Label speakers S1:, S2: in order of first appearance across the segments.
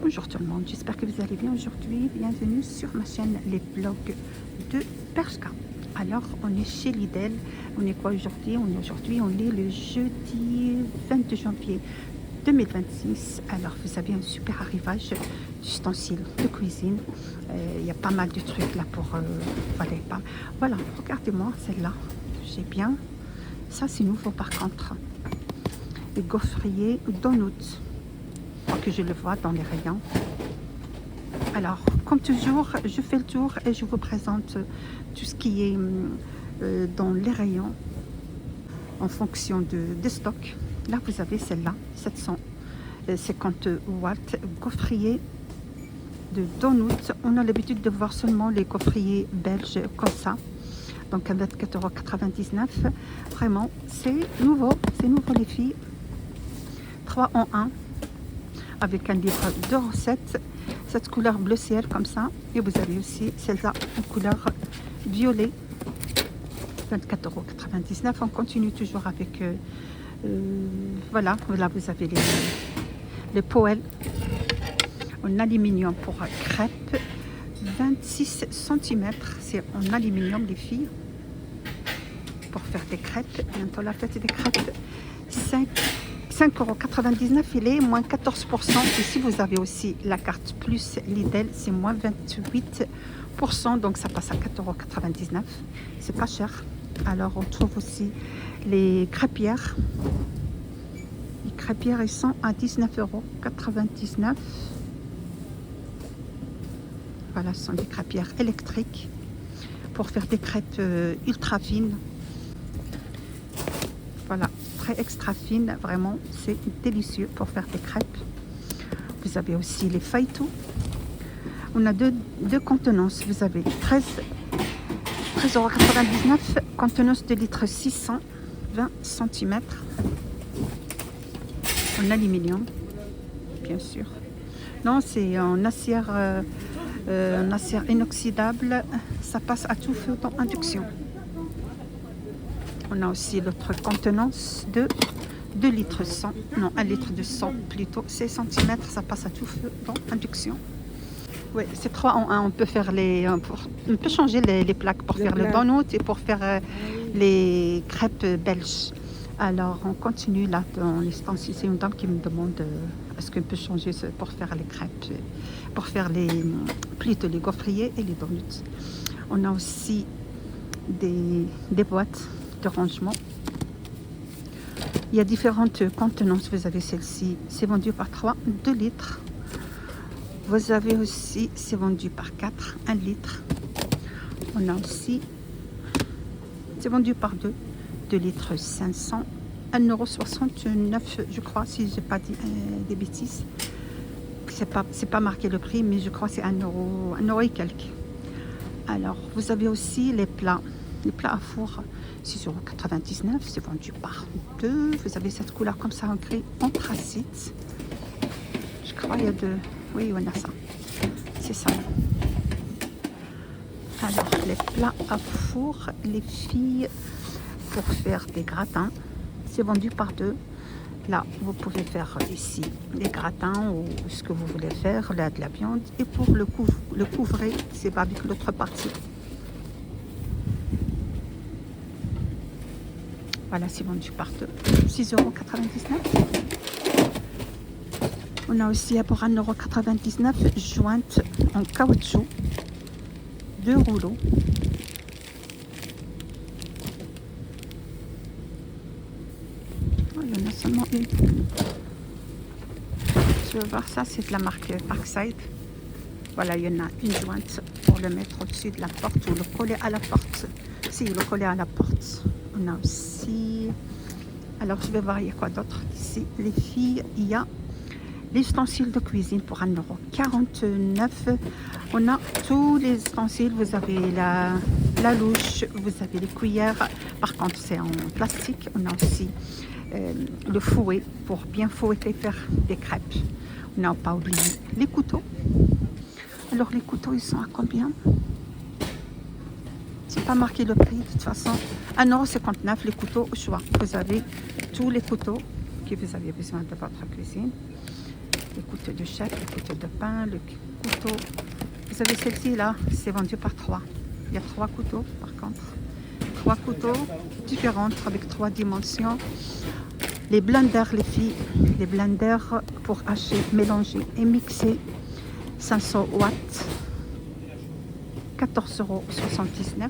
S1: Bonjour tout le monde, j'espère que vous allez bien aujourd'hui. Bienvenue sur ma chaîne Les Vlogs de Bershka. Alors, on est chez Lidl. On est quoi aujourd'hui? On est le jeudi 22 janvier 2026. Alors, vous avez un super arrivage d'ustensiles de cuisine. Il y a pas mal de trucs là pour... Voilà, regardez-moi celle-là. J'ai bien. Ça, c'est nouveau par contre. Le gaufrier donuts. Que je le vois dans les rayons. Alors, comme toujours, je fais le tour et je vous présente tout ce qui est dans les rayons en fonction de stock. Là, vous avez celle-là, 750 watts, gaufrier de donuts. On a l'habitude de voir seulement les gaufriers belges comme ça. Donc, à 24,99 €. Vraiment, c'est nouveau les filles. 3 en 1. Avec un livre de recettes, cette couleur bleu ciel comme ça, et vous avez aussi celle-là en couleur violet, 24,99 €. On continue toujours avec voilà, vous avez les poêles en aluminium pour crêpes, 26 cm, c'est en aluminium les filles, pour faire des crêpes. Bientôt la fête des crêpes. 5,99 €, il est moins 14%. Et si vous avez aussi la carte plus Lidl, c'est moins 28%. Donc ça passe à 4,99 €. C'est pas cher. Alors on trouve aussi les crêpières. Les crêpières, ils sont à 19,99 €. Voilà, ce sont des crêpières électriques pour faire des crêpes ultra fines. Voilà, très extra fine, vraiment, c'est délicieux pour faire des crêpes. Vous avez aussi les feuilletons. On a deux contenances. Vous avez 13,99 €, contenance de litre 620 cm. En aluminium, bien sûr. Non, c'est en acier inoxydable. Ça passe à tout feu dans induction. On a aussi l'autre contenance de 2 litres 100, non 1 litre de 100 plutôt, 16 cm, ça passe à tout feu dans induction. Oui, c'est 3 en 1, on peut faire on peut changer les plaques pour faire le donut et pour faire les crêpes belges. Alors on continue là dans l'ustensile. C'est une dame qui me demande est-ce qu'on peut changer pour faire les crêpes, pour faire plutôt les gaufriers et les donuts. On a aussi des boîtes de rangement. Il y a différentes contenances. Vous avez celle-ci, c'est vendu par 3, 2 litres. Vous avez aussi, c'est vendu par 4, 1 litre. On a aussi, c'est vendu par 2 litres 500, 1,69 €, je crois, si je n'ai pas dit des bêtises. C'est pas marqué le prix, mais je crois que c'est 1 € et quelques. Alors, vous avez aussi les plats à four, 6,99 €, c'est vendu par 2. Vous avez cette couleur comme ça en gris anthracite. Je crois qu'il y a oui, on a ça. C'est ça. Alors, les plats à four, les filles, pour faire des gratins, c'est vendu par 2. Là, vous pouvez faire ici les gratins ou ce que vous voulez faire, là de la viande. Et pour le couvrer, c'est pas avec l'autre partie. Voilà, c'est vendu par 2. 6,99 €. On a aussi pour 1,99 € jointe en caoutchouc. 2 rouleaux. Oh, il y en a seulement une. Je veux voir ça, c'est de la marque Parkside. Voilà, il y en a une jointe pour le mettre au-dessus de la porte ou le coller à la porte. Si, le coller à la porte. On a aussi, alors je vais voir, il y a quoi d'autre ici, les filles, il y a l'ustensile de cuisine pour 1,49 €. On a tous les ustensiles, vous avez la louche, vous avez les cuillères, par contre c'est en plastique. On a aussi le fouet pour bien fouetter, faire des crêpes. On n'a pas oublié les couteaux. Alors les couteaux, ils sont à combien? C'est pas marqué le prix de toute façon. 1,59 € les couteaux au choix. Vous avez tous les couteaux que vous avez besoin de votre cuisine. les couteaux de chef, les couteaux de pain, le couteau. Vous avez celle-ci là, c'est vendu par 3. Il y a 3 couteaux par contre. 3 couteaux différents avec 3 dimensions. Les blenders, les filles, les blenders pour hacher, mélanger et mixer. 500 watts, 14,79 €.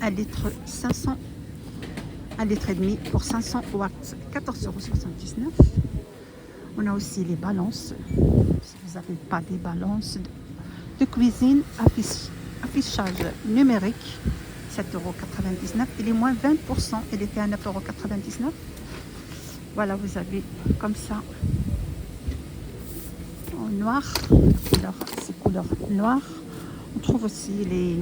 S1: 1 litre 500, 1 litre et demi pour 500 watts, 14,79 €. On a aussi les balances. Si vous n'avez pas des balances de cuisine, affichage numérique, 7,99 €. Il est moins 20%, il était à 9,99 €. Voilà, vous avez comme ça en noir, c'est couleur noire. On trouve aussi les...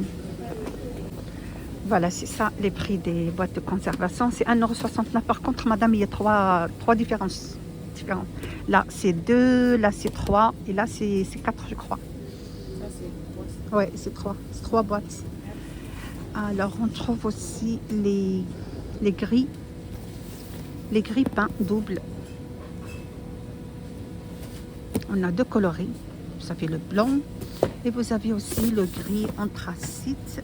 S1: Voilà, c'est ça les prix des boîtes de conservation. C'est 1,69 €. Par contre, madame, il y a trois différences différentes. Là, c'est 2, là, c'est 3, et là, c'est 4, je crois. Ça, c'est 3. Ouais, c'est 3. C'est 3 boîtes. Alors, on trouve aussi les grilles. Les grilles peints doubles. On a 2 coloris. Vous avez le blanc et vous avez aussi le gris anthracite.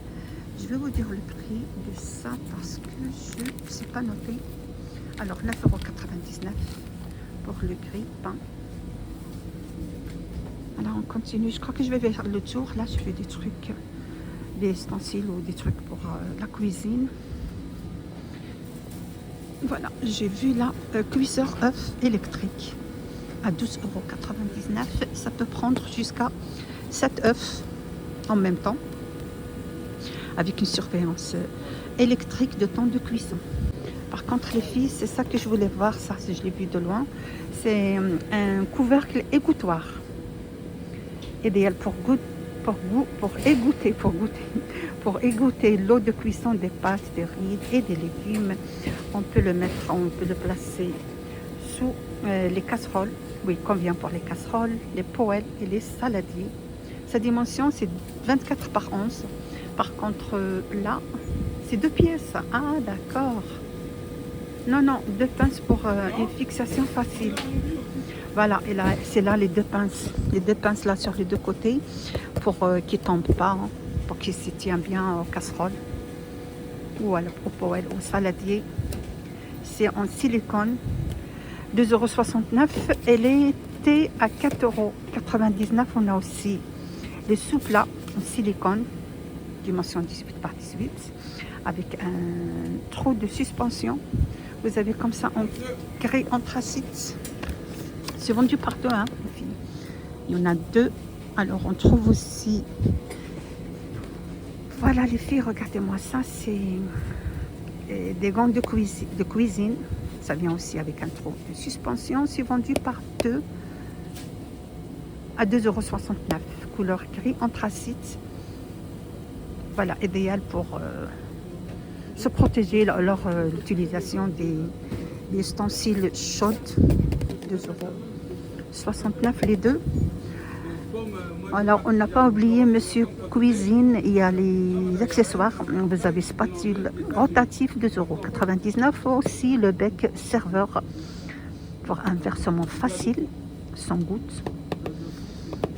S1: Je vais vous dire le prix de ça parce que je ne sais pas noté. Alors 9,99 € pour le gris peint. Alors on continue. Je crois que je vais faire le tour. Là je fais des trucs, des ustensiles ou des trucs pour la cuisine. Voilà, j'ai vu là cuiseur œuf électrique à 12,99 €. Ça peut prendre jusqu'à 7 œufs en même temps, avec une surveillance électrique de temps de cuisson. Par contre, les filles, c'est ça que je voulais voir, ça, si je l'ai vu de loin. C'est un couvercle égouttoir, idéal pour égoutter l'eau de cuisson des pâtes, des riz et des légumes. On peut le placer sous les casseroles. Oui, convient pour les casseroles, les poêles et les saladiers. Sa dimension, c'est 24 par 11. Par contre, là, c'est 2 pièces. Ah, d'accord. Non, 2 pinces pour une fixation facile. Voilà, et là, c'est là les 2 pinces. Les 2 pinces là sur les 2 côtés pour qu'ils ne tombent pas, hein, pour qu'ils se tiennent bien aux casseroles ou au poêle, au saladier. C'est en silicone. 2,69 €. Elle était à 4,99 €. On a aussi les sous-plats en silicone, dimension 18 par 18, avec un trou de suspension. Vous avez comme ça en gris anthracite. C'est vendu partout, hein, les filles. Il y en a 2. Alors, on trouve aussi... Voilà, les filles, regardez-moi ça. C'est des gants de cuisine. Ça vient aussi avec un trou de suspension. C'est vendu par 2 à 2,69 €. Couleur gris anthracite. Voilà, idéal pour se protéger lors de l'utilisation des ustensiles chauds. 2,69 € les 2. Alors, on n'a pas oublié Monsieur Cuisine. Il y a les accessoires. Vous avez spatule rotatif, 2,99 €. Aussi le bec serveur pour un versement facile, sans goutte.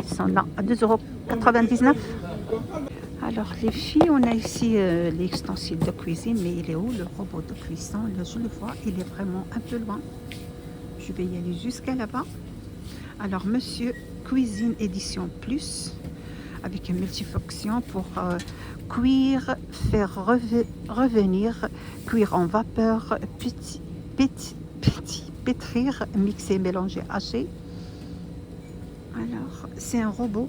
S1: Ils sont là à 2,99 €. Alors les filles, on a ici les ustensiles de cuisine, mais il est où le robot de cuisson? Là, je le vois, il est vraiment un peu loin. Je vais y aller jusqu'à là-bas. Alors Monsieur Cuisine Édition Plus, avec une multifonction pour cuire, faire revenir, cuire en vapeur, pétrir, mixer, mélanger, hacher. Alors, c'est un robot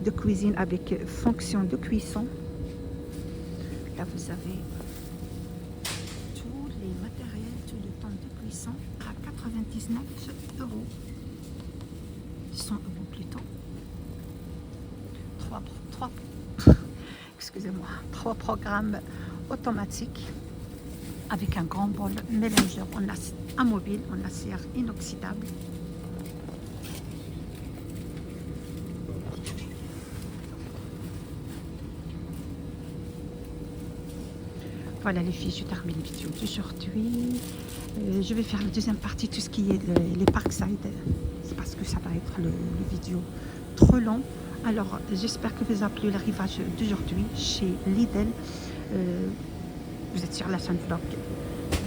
S1: de cuisine avec fonction de cuisson. Là, vous avez tous les matériels, tout le temps de cuisson à 99 €. 100 € plutôt. 3 programmes automatiques avec un grand bol mélangeur en mobile en acier inoxydable. Voilà les filles, je termine la vidéo d'aujourd'hui. Je vais faire la deuxième partie, tout ce qui est les Parkside. C'est parce que ça va être le vidéo trop long. Alors, j'espère que vous avez plu l'arrivage d'aujourd'hui chez Lidl. Vous êtes sur la chaîne vlog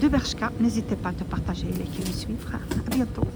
S1: de Bershka. N'hésitez pas à partager, liker et suivre. À bientôt.